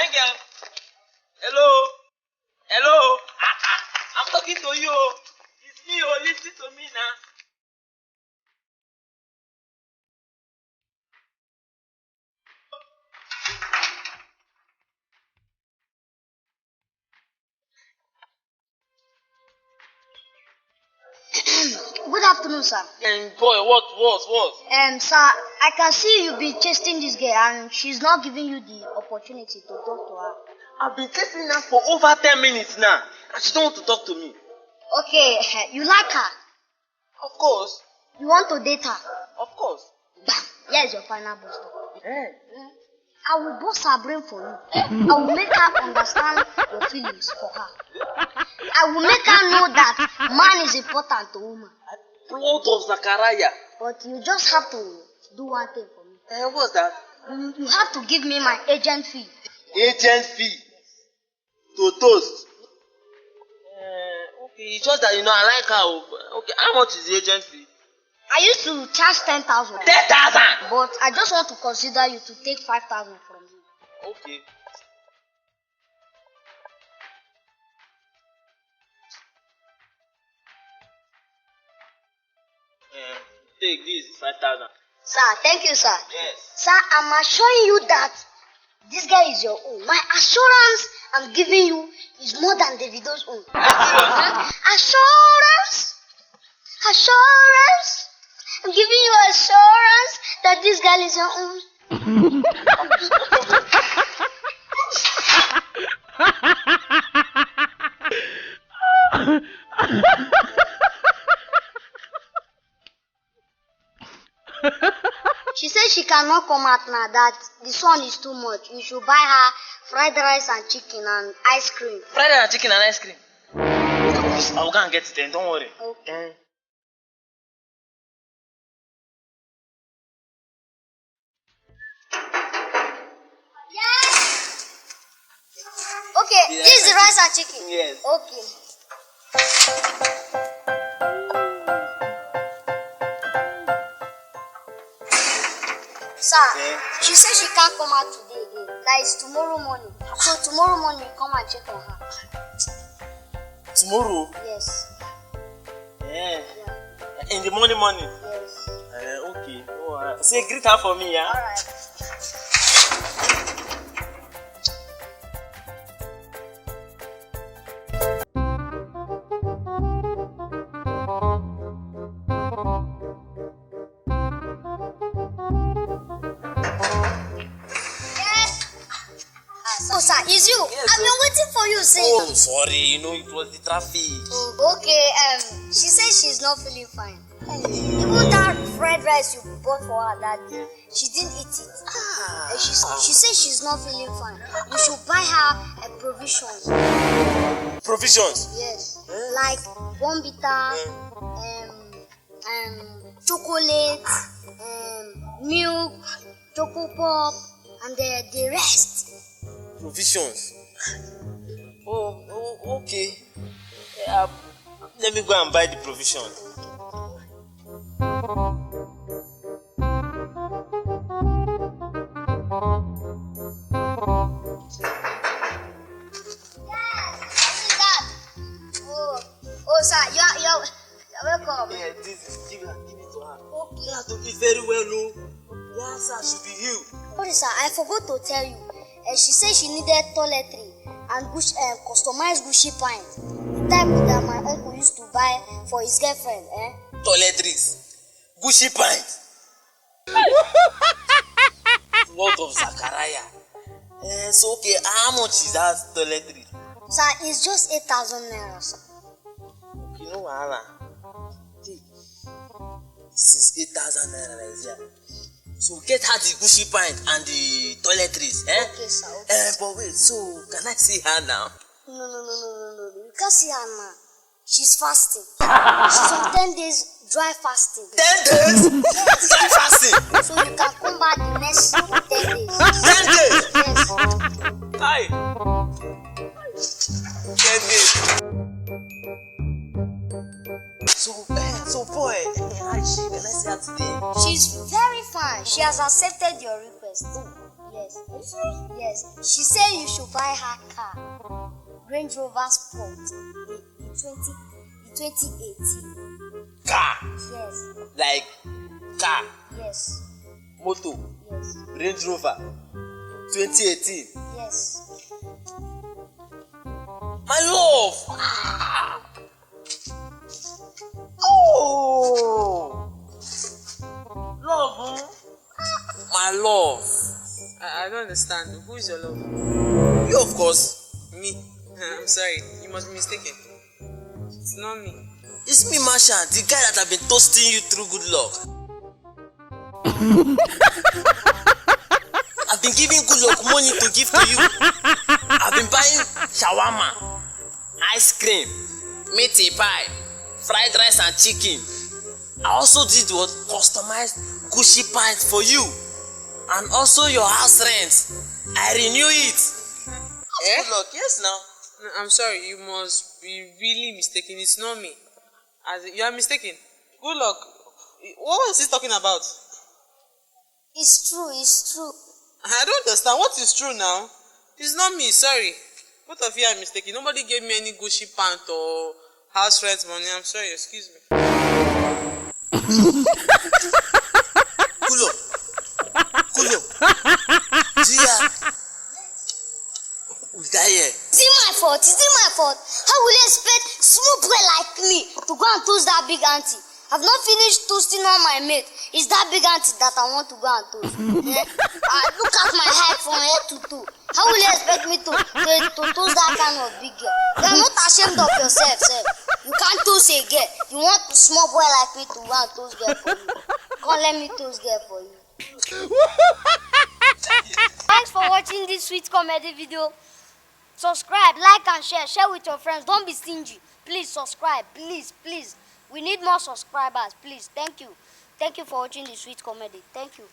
Fine girl. Hello. Hello. I'm talking to you. It's me. Oh, listen to me now. Good afternoon, sir. Boy, what? Sir, I can see you've been chasing this girl and she's not giving you the opportunity to talk to her. I've been chasing her for over 10 minutes now, and she don't want to talk to me. Okay, you like her? Of course. You want to date her? Of course. Bam! Here's your final bus stop. Eh? I will bust her brain for you. I will make her understand your feelings for her. I will make her know that man is important to woman. Blood of Zachariah. But you just have to do one thing for me. What's that? You have to give me my agent fee. Agent fee. To toast. Okay, it's just that I like her. Okay, how much is the agent fee? I used to charge 10,000. 10,000! But I just want to consider you to take 5,000 from you. Okay. Take this 5,000. Sir, thank you, sir. Yes. Sir, I'm assuring you that this guy is your own. My assurance I'm giving you is more than Davido's own. Assurance! Assurance! I'm giving you assurance that this girl is your own. She says she cannot come out now, that the sun is too much. You should buy her fried rice and chicken and ice cream. Fried rice and chicken and ice cream. I'll go and get it then, don't worry. Okay. Yes! Okay, Yeah. this is the rice and chicken. Yes. Okay. Sir, she says she can't come out today again. That is tomorrow morning. So tomorrow morning you come and check on her. Tomorrow? Yes. Yeah. In the morning? Yes. Okay. Oh, say greet her for me, yeah? Alright. Oh, sir, it's you. Yes, I've been waiting for you since. Oh, sorry. It was the traffic. Okay, she says she's not feeling fine. Even that fried rice you bought for her that day, she didn't eat it. She says she's not feeling fine. You should buy her provisions. Provisions? Yes. Like bombita, chocolate, milk, choco pop, and the rest. Provisions? Oh, okay. Let me go and buy the provisions. Oh, sir, you're welcome. Yeah, this is give it to her. Okay. You have to eat very well, no? Yes, sir, should be you. Sorry, sir, I forgot to tell you. She said she needed toiletry and customized Gucci pint. The type that my uncle used to buy for his girlfriend. Toiletries. Gucci pint. Blood of Zachariah. So, okay, how much is that toiletry? Sir, it's just 8,000 naira, sir. You know, Anna. This is 8,000 naira right there. So get her the Gucci pint and the toiletries, eh? Okay, sir. Okay. But wait, so can I see her now? No. You can't see her now. She's fasting. She's on 10 days dry fasting. 10 days? Dry fasting? So you can come back the next 10 days. 10 days? Yes. Hi. 10 days. So boy, how is she? Can I see her today? She's very fine. She has accepted your request. Yes. Yes. Yes. She said you should buy her car. Range Rover Sport in 2018. Car. Yes. Like car. Yes. Moto. Yes. Range Rover. 2018. Yes. My love. Oh. Love, huh? My love. I don't understand. Who is your love? You, of course. Me. I'm sorry. You must be mistaken. It's not me. It's me, Masha, the guy that have been toasting you through good luck. I've been giving good luck money to give to you. I've been buying shawarma, ice cream, meat pie, fried rice and chicken. I also did what? Customized Gucci pants for you. And also your house rent. I renew it. Eh? Good luck, yes now. No, I'm sorry. You must be really mistaken. It's not me. You are mistaken. Good luck. What was he talking about? It's true. I don't understand. What is true now? It's not me. Sorry. Both of you are mistaken. Nobody gave me any Gucci pant or house rent money. I'm sorry. Excuse me. Good luck. Gia. Is that here? Is it my fault? How will you expect small boy like me to go and toast that big auntie? I've not finished toasting all my mate. It's that big auntie that I want to go and toast. Look at my height from head to toe. How will you expect me to toast that kind of big girl? You are not ashamed of yourself, sir. You can't toast a girl. You want a small boy like me to go and toast girl for you. Come let me toast girl for you. Thanks for watching this sweet comedy video. Subscribe, like and share with your friends. Don't be stingy. Please subscribe. Please. We need more subscribers. Please. Thank you for watching this sweet comedy. Thank you.